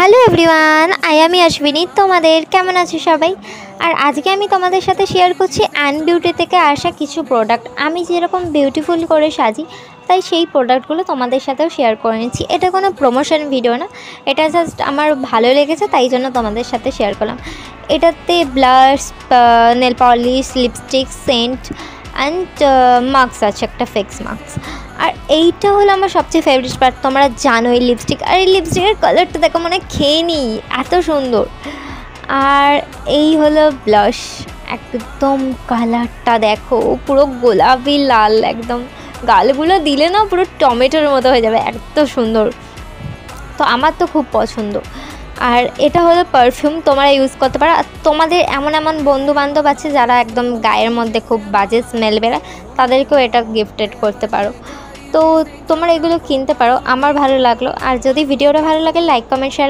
Hello everyone, আমি অশ্বিনী। তোমাদের কেমন আছো সবাই? আর আজকে আমি তোমাদের সাথে শেয়ার করছি অ্যান্ড বিউটি থেকে আসা কিছু প্রোডাক্ট। আমি যেরকম বিউটিফুল করে সাজি, তাই সেই প্রোডাক্টগুলো তোমাদের সাথেও শেয়ার করে নিচ্ছি। এটা কোনো প্রমোশন ভিডিও না, এটা জাস্ট আমার ভালো লেগেছে তাই জন্য তোমাদের সাথে শেয়ার করলাম। এটাতে blush, nail polish, lipstick, scent and mask আছে, একটা ফেক্স মাস্ক। আর এইটা হলো আমার সবচেয়ে ফেভারিট পার্ট। তোমরা জানো এই লিপস্টিক, আর এই লিপস্টিকের কালারটা দেখো, মনে খেয়ে নিই, এত সুন্দর। আর এই হলো ব্লাশ, একদম কালারটা দেখো, পুরো গোলাপি লাল, একদম গালগুলো দিলে না পুরো টমেটোর মতো হয়ে যাবে, এত সুন্দর। তো আমার তো খুব পছন্দ। আর এটা হলো পারফিউম, তোমরা ইউজ করতে পারো। আর তোমাদের এমন এমন বন্ধু বান্ধব আছে যারা একদম গায়ের মধ্যে খুব বাজে স্মেল বেরোয়, তাদেরকেও এটা গিফটেড করতে পারো। তো তোমরা এগুলো কিনতে পারো, আমার ভালো লাগলো। আর যদি ভিডিওটা ভালো লাগে, লাইক, কমেন্ট, শেয়ার